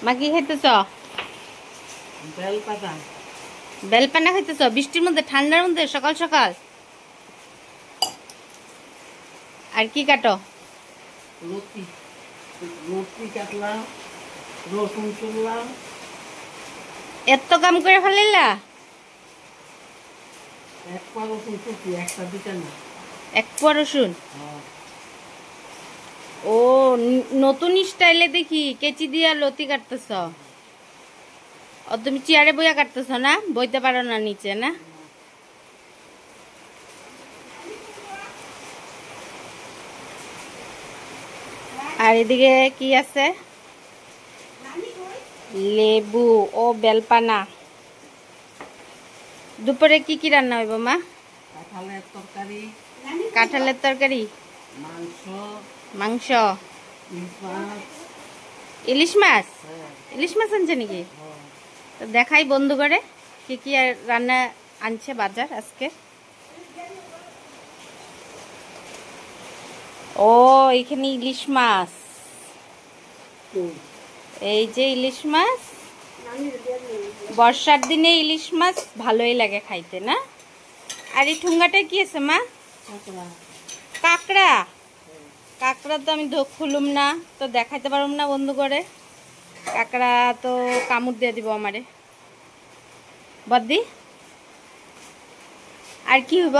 মা কি খাইতেছ? বেলপাতা। বেলপানা খাইতেছ বৃষ্টির মধ্যে, ঠান্ডার মধ্যে, সকাল সকাল? আর কি কাটো? লতি লতি কাটলাম, রসুন চুললাম। এত কাম করে ফেলাইলা? এক পা রসুন চুলছি, একটা দুটা না। এক পোয়া রসুন? ও নতুন স্টাইলে দেখি কেচি দিয়া লতি কাটতেছ। ও তুমি চেয়ারে বইয়া কাটতেছ না? বইতে পারো না নিচে না? আর এদিকে কি আছে? লেবু ও বেলপানা। দুপুরে কি কি রান্না হইব মা? কাঁঠালের তরকারি। কাঁঠালের তরকারি, মাংস। মাংস, ইলিশ মাছ। ইলিশ মাছ? ইলিশ মাছ আনছে নাকি? তো দেখাই বন্ধু করে কি কি আর রান্না আনছে বাজার আজকে। ও এখানে ইলিশ মাছ, এই যে ইলিশ মাছ। বর্ষার দিনে ইলিশ মাছ ভালোই লাগে খাইতে না? আর এই ঠুঙ্গাটা কি আছে মা? কাঁকড়া। কাঁকড়া তো আমি খুলুম না, তো দেখাইতে পারুম না বন্ধু করে। কাঁকড়া তো কামড় দিয়ে দিব আমারে বদ্দি। আর কি হইব?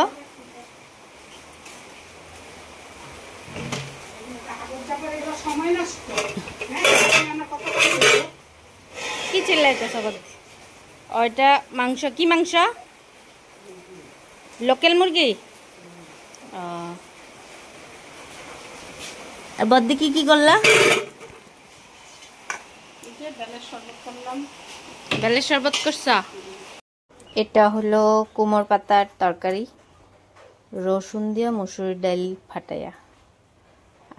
কি চিল্লাইতেছ বদ্দি? ওইটা মাংস। কি মাংস? লোকাল মুরগি। আর বদ্দি কি কি করলা? বেলের শরবত করছা? এটা হলো কুমড় পাতার তরকারি, রসুন দিয়ে মসুর ডাল ফাটাইয়া।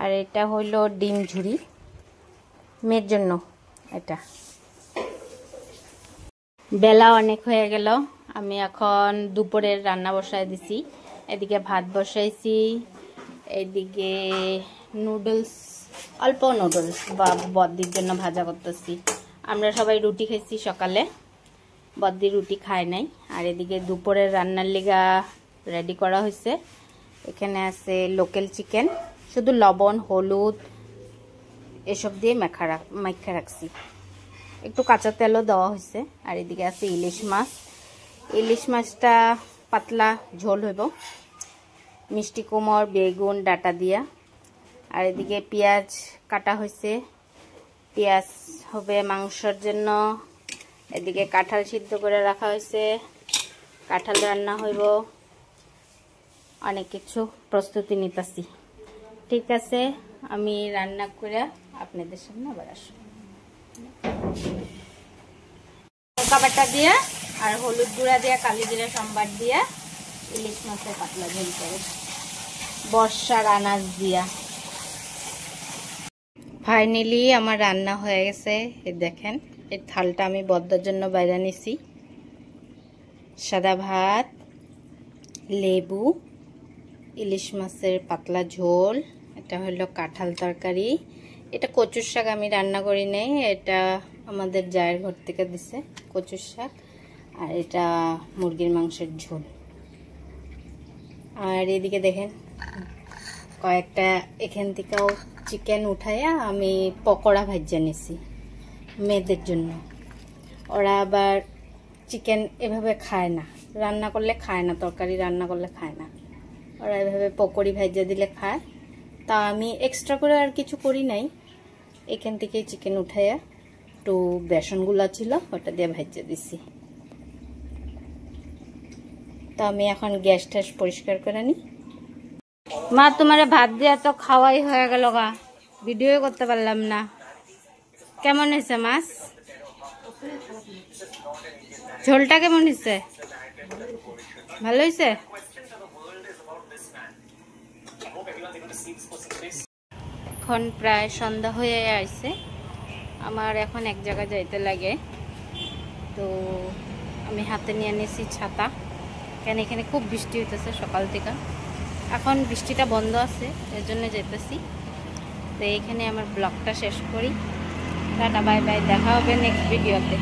আর এটা হইলো ডিম ঝুরি, মেয়ের জন্য এটা। বেলা অনেক হয়ে গেল, আমি এখন দুপুরের রান্না বসাই দিছি। এদিকে ভাত বসাইছি, এদিকে নুডলস, অল্প নুডলস বা বদ্দির জন্য ভাজা করতেছি। আমরা সবাই রুটি খাইছি সকালে, বদ্দি রুটি খায় নাই। আর এদিকে দুপুরের রান্নার লিগা রেডি করা হয়েছে। এখানে আছে লোকাল চিকেন, শুধু লবণ হলুদ এসব দিয়ে মাখা রাখছি, একটু কাঁচা তেলও দেওয়া হয়েছে। আর এদিকে আছে ইলিশ মাছ। ইলিশ মাছটা পাতলা ঝোল হইব, মিষ্টি কুমড় বেগুন ডাটা দিয়া। আর এদিকে পেঁয়াজ কাটা হয়েছে, পেঁয়াজ হবে মাংসর জন্য। এদিকে কাঁঠাল সিদ্ধ করে রাখা হয়েছে, কাঁঠাল রান্না হইব। অনেক কিছু প্রস্তুতি নিতেছি। ঠিক আছে, আমি রান্না করে আপনাদের সামনে আবার আসবো। লঙ্কা বাটা দিয়া আর হলুদ গুঁড়া দিয়া কালি জিরা সম্বার দিয়া ইলিশ মাছের পাতলা ঝোল করে, বর্ষার আনাজ দিয়া। ফাইনালি আমার রান্না হয়ে গেছে। দেখেন, এই থালটা আমি বদ্দার জন্য বাইরে নিছি। সাদা ভাত, লেবু, ইলিশ মাছের পাতলা ঝোল, এটা হলো কাঁঠাল তরকারি। এটা কচুর শাক আমি রান্না করি নাই, এটা আমাদের জায়ের ঘর থেকে দিছে কচুর শাক। আর এটা মুরগির মাংসের ঝোল। আর এদিকে দেখেন কয়েকটা এখান থেকেও চিকেন উঠাইয়া আমি পকোড়া ভাজা নিছি মেয়েদের জন্য। ওরা আবার চিকেন এভাবে খায় না, রান্না করলে খায় না, তরকারি রান্না করলে খায় না। ওরা এভাবে পকোড়ি ভাজা দিলে খায়। তা আমি এক্সট্রা করে আর কিছু করি নাই, এখান থেকে চিকেন উঠাইয়া একটু বেসনগুলা ছিল ওটা দিয়ে ভাজা দিছি। তো আমি এখন গ্যাস ট্যাস পরিষ্কার করে নিই। মা তোমার ভাত দিয়া তো খাওয়াই হয়ে গেল গা, ভিডিও করতে পারলাম না। কেমন হয়েছে মাছ? ঝোলটা কেমন হয়েছে? ভালো হয়েছে? এখন প্রায় সন্ধ্যা হয়ে আসছে, আমার এখন এক জায়গায় যাইতে লাগে। তো আমি হাতে নিয়ে নিয়েছি ছাতা, কেন এখানে খুব বৃষ্টি হইতেছে সকাল থেকে। এখন বৃষ্টিটা বন্ধ আছে, এর জন্য যেতেছি। তো এইখানে আমার ব্লগটা শেষ করি। টাটা বাই বাই, দেখা হবে নেক্সট ভিডিওতে।